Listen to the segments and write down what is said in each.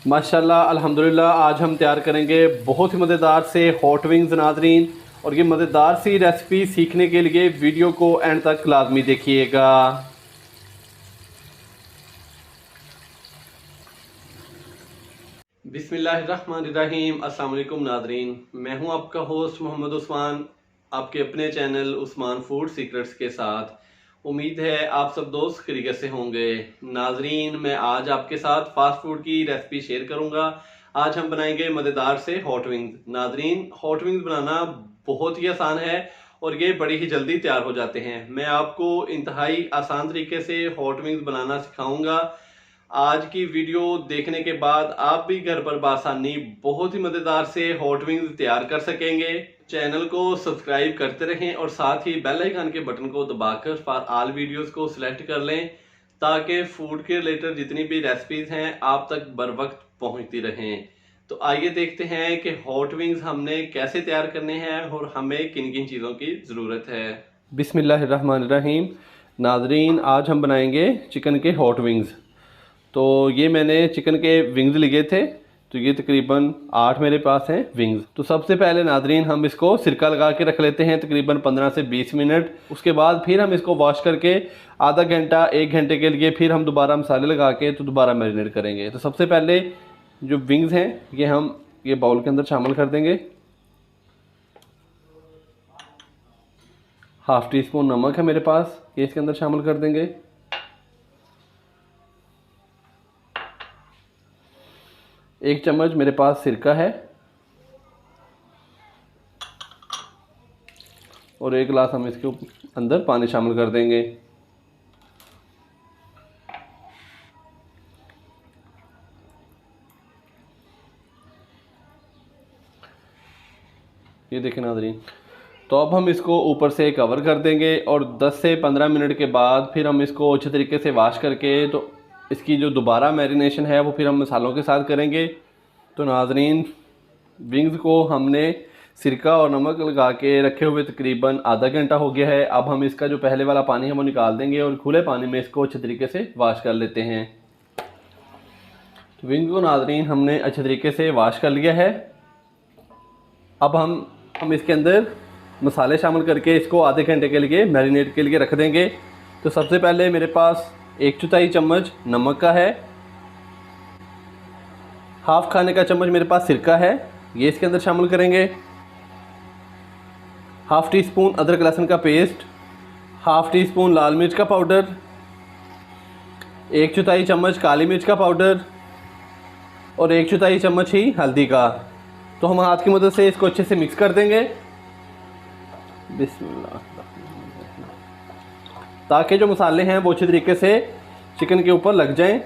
माशाल्लाह अल्हम्दुलिल्लाह। आज हम तैयार करेंगे बहुत ही मज़ेदार से हॉट विंग्स नाज़रीन। और ये मज़ेदार सी रेसिपी सीखने के लिए वीडियो को एंड तक लाजमी देखिएगा। बिस्मिल्लाहिर्रहमानिर्रहीम। अस्सलाम वालेकुम नाज़रीन, मैं हूं आपका होस्ट मोहम्मद उस्मान, आपके अपने चैनल उस्मान फूड सीक्रेट्स के साथ। उम्मीद है आप सब दोस्त खैरियत से होंगे। नाज़रीन, मैं आज आपके साथ फास्ट फूड की रेसिपी शेयर करूंगा। आज हम बनाएंगे मज़ेदार से हॉट विंग्स। नाज़रीन, हॉट विंग्स बनाना बहुत ही आसान है और ये बड़ी ही जल्दी तैयार हो जाते हैं। मैं आपको इंतहाई आसान तरीके से हॉट विंग्स बनाना सिखाऊंगा। आज की वीडियो देखने के बाद आप भी घर पर बासानी बहुत ही मज़ेदार से हॉट विंग्स तैयार कर सकेंगे। चैनल को सब्सक्राइब करते रहें और साथ ही बेल आइकन के बटन को दबाकर फॉर ऑल वीडियोस को सिलेक्ट कर लें, ताकि फूड के रिलेटेड जितनी भी रेसिपीज हैं आप तक बर वक्त पहुंचती रहें। तो आइए देखते हैं कि हॉट विंग्स हमने कैसे तैयार करने हैं और हमें किन किन चीज़ों की ज़रूरत है। बिस्मिल्लाहिर्रहमानिर्रहीम। नाज़रीन, आज हम बनाएंगे चिकन के हॉट विंग्स। तो ये मैंने चिकन के विंग्स लिए थे, तो ये तकरीबन 8 मेरे पास हैं विंग्स। तो सबसे पहले नाज़रीन हम इसको सिरका लगा के रख लेते हैं तकरीबन 15 से 20 मिनट। उसके बाद फिर हम इसको वॉश करके आधा घंटा 1 घंटे के लिए फिर हम दोबारा मसाले लगा के तो दोबारा मैरिनेट करेंगे। तो सबसे पहले जो विंग्स हैं ये हम ये बाउल के अंदर शामिल कर देंगे। हाफ़ टी स्पून नमक है मेरे पास, ये इसके अंदर शामिल कर देंगे। 1 चम्मच मेरे पास सिरका है और 1 गिलास हम इसके अंदर पानी शामिल कर देंगे। ये देखें नाज़रीन। तो अब हम इसको ऊपर से कवर कर देंगे और 10 से 15 मिनट के बाद फिर हम इसको अच्छे तरीके से वॉश करके तो इसकी जो दोबारा मैरिनेशन है वो फिर हम मसालों के साथ करेंगे। तो नाज़रीन, विंग्स को हमने सिरका और नमक लगा के रखे हुए तकरीबन आधा घंटा हो गया है। अब हम इसका जो पहले वाला पानी है वो निकाल देंगे और खुले पानी में इसको अच्छे तरीके से वॉश कर लेते हैं। तो विंग को नाज़रीन हमने अच्छे तरीके से वॉश कर लिया है। अब हम इसके अंदर मसाले शामिल करके इसको आधे घंटे के लिए मैरिनेट के लिए रख देंगे। तो सबसे पहले मेरे पास 1/4 चम्मच नमक का है, हाफ़ खाने का चम्मच मेरे पास सिरका है, ये इसके अंदर शामिल करेंगे। हाफ़ टी स्पून अदरक लहसुन का पेस्ट, हाफ़ टी स्पून लाल मिर्च का पाउडर, 1/4 चम्मच काली मिर्च का पाउडर और 1/4 चम्मच ही हल्दी का। तो हम हाथ की मदद से इसको अच्छे से मिक्स कर देंगे बिस्मिल्लाह, ताकि जो मसाले हैं वो अच्छे तरीके से चिकन के ऊपर लग जाएं।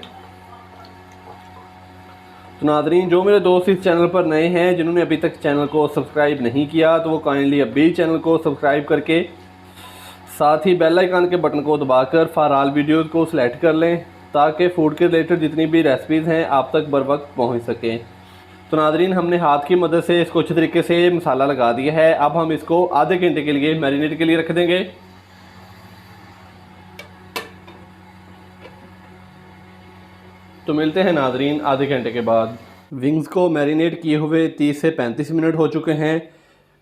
तो नाज़रीन, जो मेरे दोस्त इस चैनल पर नए हैं, जिन्होंने अभी तक चैनल को सब्सक्राइब नहीं किया, तो वो काइंडली अभी चैनल को सब्सक्राइब करके साथ ही बेल आइकन के बटन को दबाकर फॉर ऑल वीडियोज़ को सिलेक्ट कर लें, ताकि फ़ूड के रिलेटेड जितनी भी रेसिपीज़ हैं आप तक बर वक्त पहुँच सकें। तो नाज़रीन, हमने हाथ की मदद से इसको अच्छे तरीके से मसाला लगा दिया है। अब हम इसको आधे घंटे के लिए मैरिनेट के लिए रख देंगे। तो मिलते हैं नाज़रीन आधे घंटे के बाद। विंग्स को मैरिनेट किए हुए 30 से 35 मिनट हो चुके हैं।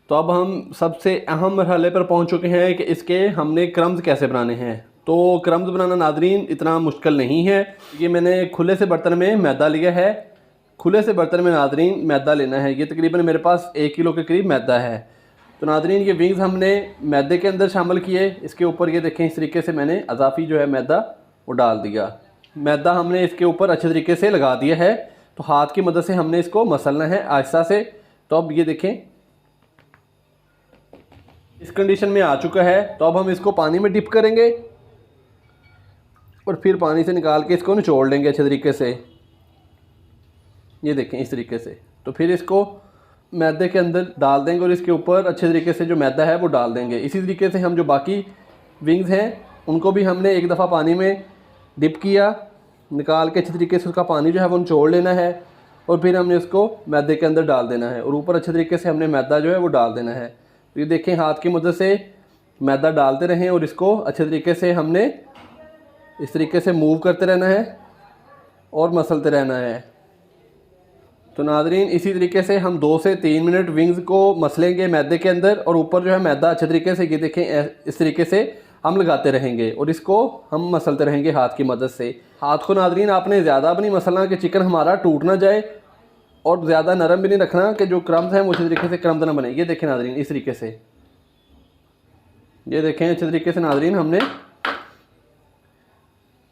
तो अब हम सबसे अहम मरहले पर पहुंच चुके हैं कि इसके हमने क्रम्स कैसे बनाने हैं। तो क्रम्स बनाना नाज़रीन इतना मुश्किल नहीं है। ये मैंने खुले से बर्तन में मैदा लिया है। खुले से बर्तन में नाज़रीन मैदा लेना है। ये तकरीबन मेरे पास 1 किलो के करीब मैदा है। तो नाज़रीन, ये विंग्स हमने मैदे के अंदर शामिल किए। इसके ऊपर ये देखें, इस तरीके से मैंने अजाफ़ी जो है मैदा वो डाल दिया। मैदा हमने इसके ऊपर अच्छे तरीके से लगा दिया है। तो हाथ की मदद से हमने इसको मसलना है आहिस्ता से। तो अब ये देखें इस कंडीशन में आ चुका है। तो अब हम इसको पानी में डिप करेंगे और फिर पानी से निकाल के इसको निचोड़ लेंगे अच्छे तरीके से। ये देखें इस तरीके से। तो फिर इसको मैदे के अंदर डाल देंगे और इसके ऊपर अच्छे तरीके से जो मैदा है वो डाल देंगे। इसी तरीके से हम जो बाकी विंग्स हैं उनको भी हमने एक दफ़ा पानी में डिप किया, निकाल के अच्छे तरीके से उसका पानी जो है वो निचोड़ लेना है और फिर हमने उसको मैदे के अंदर डाल देना है और ऊपर अच्छे तरीके से हमने मैदा जो है वो डाल देना है। तो ये देखें, हाथ की मदद से मैदा डालते रहें और इसको अच्छे तरीके से हमने इस तरीके से मूव करते रहना है और मसलते रहना है। तो नादरीन इसी तरीके से हम 2 से 3 मिनट विंग्स को मसलेंगे मैदे के अंदर, और ऊपर जो है मैदा अच्छे तरीके से, ये देखें इस तरीके से हम लगाते रहेंगे और इसको हम मसलते रहेंगे हाथ की मदद से। हाथ को नादरीन आपने ज़्यादा भी नहीं मसलना कि चिकन हमारा टूट ना जाए, और ज़्यादा नरम भी नहीं रखना कि जो क्रम्स हैं वो अच्छे तरीके से क्रम्स ना बने। ये देखें नादरीन इस तरीके से, ये देखें अच्छे तरीके से नादरीन हमने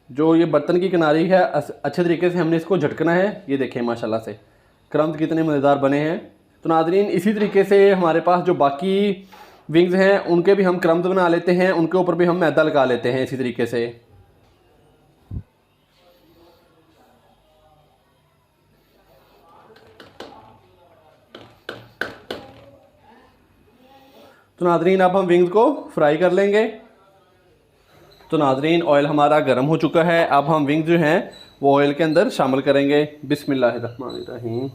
जो ये बर्तन की किनारी है अच्छे तरीके से हमने इसको झटकना है। ये देखें माशाल्लाह से क्रम्स कितने मज़ेदार बने हैं। तो नादरीन इसी तरीके से हमारे पास जो बाकी विंग्स हैं उनके भी हम क्रम्स बना लेते हैं, उनके ऊपर भी हम मैदा लगा लेते हैं इसी तरीके से। तो नादरीन अब हम विंग्स को फ्राई कर लेंगे। तो नादरीन ऑयल हमारा गर्म हो चुका है, अब हम विंग्स जो हैं वो ऑयल के अंदर शामिल करेंगे। बिस्मिल्लाहिर्रहमानिर्रहीम।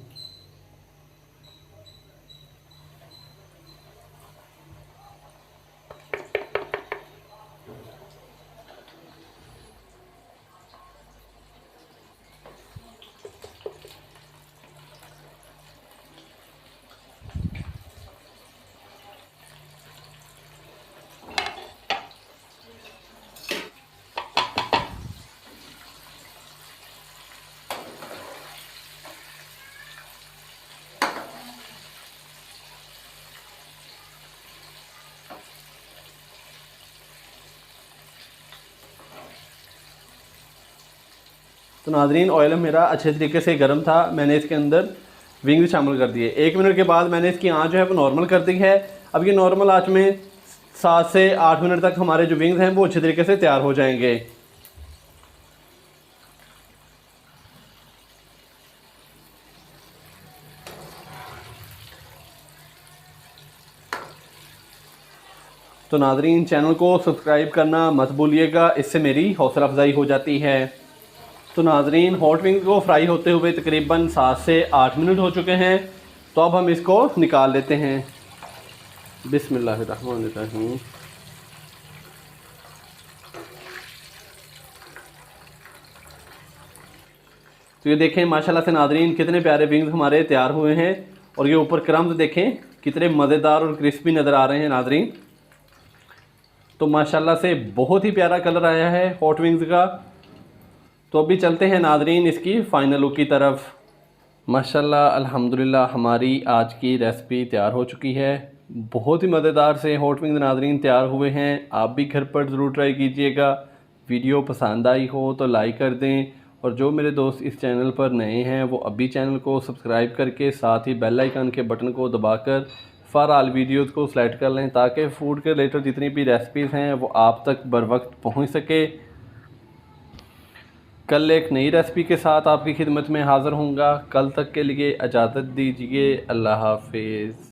तो नादरीन ऑयल मेरा अच्छे तरीके से गर्म था, मैंने इसके अंदर विंग शामिल कर दिए। 1 मिनट के बाद मैंने इसकी आंच जो है वो नॉर्मल कर दी है। अब ये नॉर्मल आंच में 7 से 8 मिनट तक हमारे जो विंग्स हैं वो अच्छे तरीके से तैयार हो जाएंगे। तो नादरीन चैनल को सब्सक्राइब करना मत भूलिएगा, इससे मेरी हौसला अफजाई हो जाती है। तो नाजरीन हॉट विंग्स को फ्राई होते हुए तकरीबन 7 से 8 मिनट हो चुके हैं। तो अब हम इसको निकाल लेते हैं। बिस्मिल्लाहिर्रहमानिर्रहीम। तो ये देखें माशाल्लाह से नाजरीन कितने प्यारे विंग्स हमारे तैयार हुए हैं, और ये ऊपर क्रम्स देखें कितने मज़ेदार और क्रिस्पी नज़र आ रहे हैं नाजरीन। तो माशाल्लाह से बहुत ही प्यारा कलर आया है हॉट विंग्स का। तो अभी चलते हैं नादरीन इसकी फ़ाइनल लुक की तरफ। माशाल्लाह अल्हम्दुलिल्लाह हमारी आज की रेसिपी तैयार हो चुकी है। बहुत ही मज़ेदार से हॉट विंग्स नादरीन तैयार हुए हैं। आप भी घर पर ज़रूर ट्राई कीजिएगा। वीडियो पसंद आई हो तो लाइक कर दें, और जो मेरे दोस्त इस चैनल पर नए हैं वो अभी चैनल को सब्सक्राइब करके साथ ही बेल आइकन के बटन को दबाकर फॉर ऑल वीडियोज़ को सिलेक्ट कर लें, ताकि फ़ूड के रिलेटेड जितनी भी रेसिपीज़ हैं वो आप तक बर वक्त पहुँच सके। कल एक नई रेसिपी के साथ आपकी खिदमत में हाज़िर होऊंगा। कल तक के लिए इजाज़त दीजिए। अल्लाह हाफिज़।